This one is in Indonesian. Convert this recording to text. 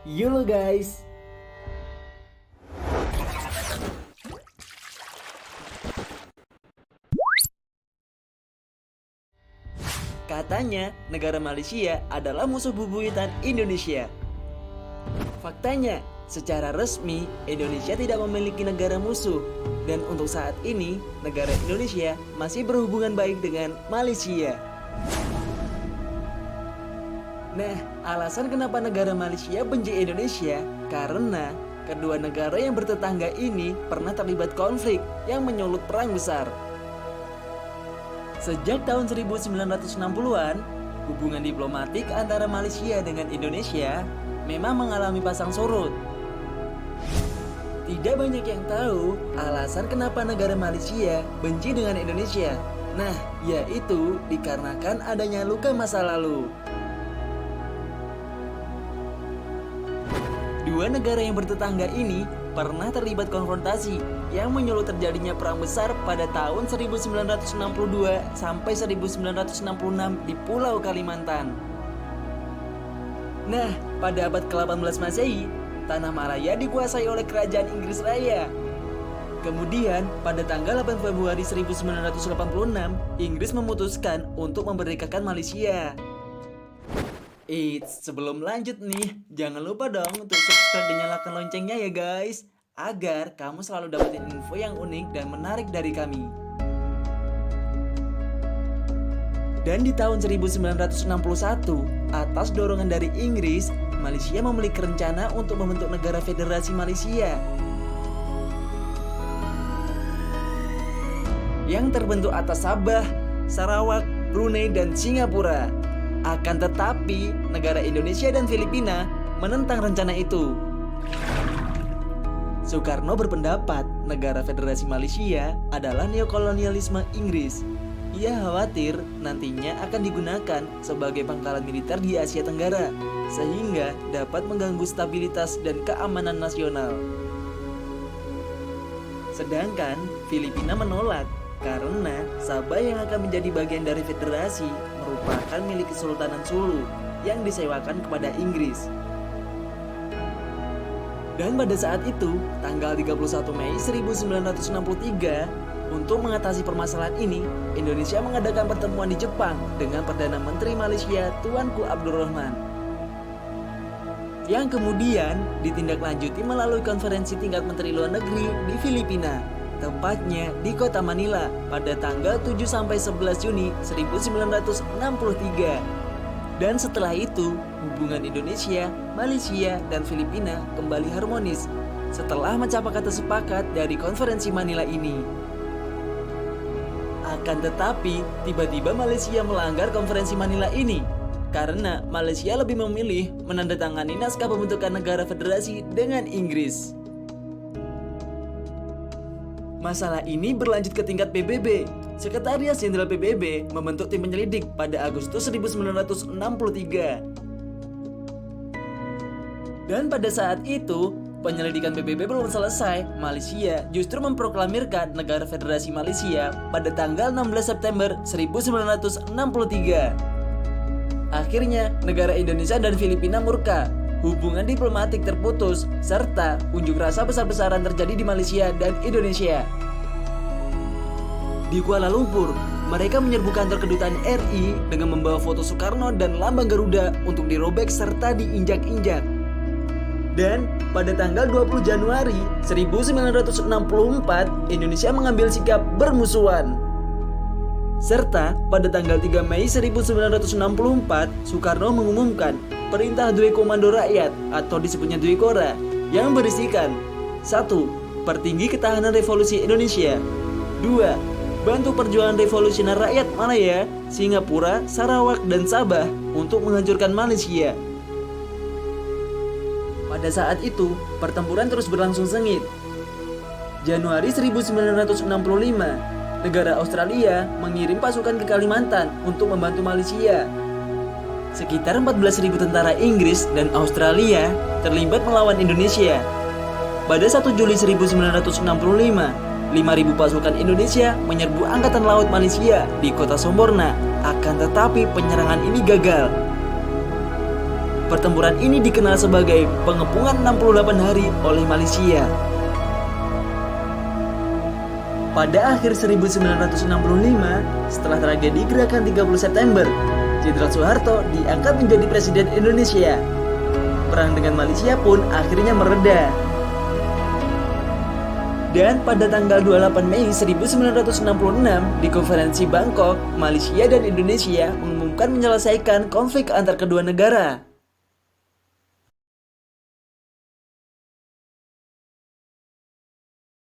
Yolo guys. Katanya negara Malaysia adalah musuh bebuyutan Indonesia. Faktanya, secara resmi Indonesia tidak memiliki negara musuh. Dan untuk saat ini, negara Indonesia masih berhubungan baik dengan Malaysia. Nah, alasan kenapa negara Malaysia benci Indonesia karena kedua negara yang bertetangga ini pernah terlibat konflik yang menyulut perang besar. Sejak tahun 1960-an, hubungan diplomatik antara Malaysia dengan Indonesia memang mengalami pasang surut. Tidak banyak yang tahu alasan kenapa negara Malaysia benci dengan Indonesia. Nah, yaitu dikarenakan adanya luka masa lalu. Dua negara yang bertetangga ini pernah terlibat konfrontasi yang menyulut terjadinya perang besar pada tahun 1962 sampai 1966 di Pulau Kalimantan. Nah, pada abad ke-18 Masehi, Tanah Malaya dikuasai oleh Kerajaan Inggris Raya. Kemudian, pada tanggal 8 Februari 1986, Inggris memutuskan untuk memerdekakan Malaysia. Eits, sebelum lanjut nih, jangan lupa dong untuk subscribe dan nyalakan loncengnya ya guys, agar kamu selalu dapetin info yang unik dan menarik dari kami. Dan di tahun 1961, atas dorongan dari Inggris, Malaysia memiliki rencana untuk membentuk negara federasi Malaysia yang terbentuk atas Sabah, Sarawak, Brunei, dan Singapura. Akan tetapi, negara Indonesia dan Filipina menentang rencana itu. Soekarno berpendapat negara federasi Malaysia adalah neokolonialisme Inggris. Ia khawatir nantinya akan digunakan sebagai pangkalan militer di Asia Tenggara, sehingga dapat mengganggu stabilitas dan keamanan nasional. Sedangkan Filipina menolak karena Sabah yang akan menjadi bagian dari federasi merupakan milik Kesultanan Sulu yang disewakan kepada Inggris. Dan pada saat itu, tanggal 31 Mei 1963, untuk mengatasi permasalahan ini, Indonesia mengadakan pertemuan di Jepang dengan Perdana Menteri Malaysia Tuanku Abdul Rahman, yang kemudian ditindaklanjuti melalui konferensi tingkat Menteri Luar Negeri di Filipina, tempatnya di kota Manila pada tanggal 7-11 Juni 1963. Dan setelah itu, hubungan Indonesia, Malaysia, dan Filipina kembali harmonis setelah mencapai kata sepakat dari konferensi Manila ini. Akan tetapi, tiba-tiba Malaysia melanggar konferensi Manila ini karena Malaysia lebih memilih menandatangani naskah pembentukan negara federasi dengan Inggris. Masalah ini berlanjut ke tingkat PBB. Sekretariat Jenderal PBB membentuk tim penyelidik pada Agustus 1963. Dan pada saat itu, penyelidikan PBB belum selesai. Malaysia justru memproklamirkan negara federasi Malaysia pada tanggal 16 September 1963. Akhirnya, negara Indonesia dan Filipina murka. Hubungan diplomatik terputus, serta unjuk rasa besar-besaran terjadi di Malaysia dan Indonesia. Di Kuala Lumpur, mereka menyerbu kantor kedutaan RI dengan membawa foto Soekarno dan lambang Garuda untuk dirobek serta diinjak-injak. Dan pada tanggal 20 Januari 1964, Indonesia mengambil sikap bermusuhan. Serta pada tanggal 3 Mei 1964, Soekarno mengumumkan Perintah Dwi Komando Rakyat atau disebutnya Dwi Kora yang berisikan 1. Pertinggi ketahanan revolusi Indonesia. 2. Bantu perjuangan revolusioner rakyat Malaya, Singapura, Sarawak, dan Sabah untuk menghancurkan Malaysia. Pada saat itu, pertempuran terus berlangsung sengit. Januari 1965, negara Australia mengirim pasukan ke Kalimantan untuk membantu Malaysia. Sekitar 14.000 tentara Inggris dan Australia terlibat melawan Indonesia. Pada 1 Juli 1965, 5.000 pasukan Indonesia menyerbu Angkatan Laut Malaysia di kota Somborna. Akan tetapi penyerangan ini gagal. Pertempuran ini dikenal sebagai pengepungan 68 hari oleh Malaysia. Pada akhir 1965, setelah tragedi Gerakan 30 September, Jenderal Soeharto diangkat menjadi Presiden Indonesia. Perang dengan Malaysia pun akhirnya mereda. Dan pada tanggal 28 Mei 1966 di konferensi Bangkok, Malaysia dan Indonesia mengumumkan menyelesaikan konflik antar kedua negara.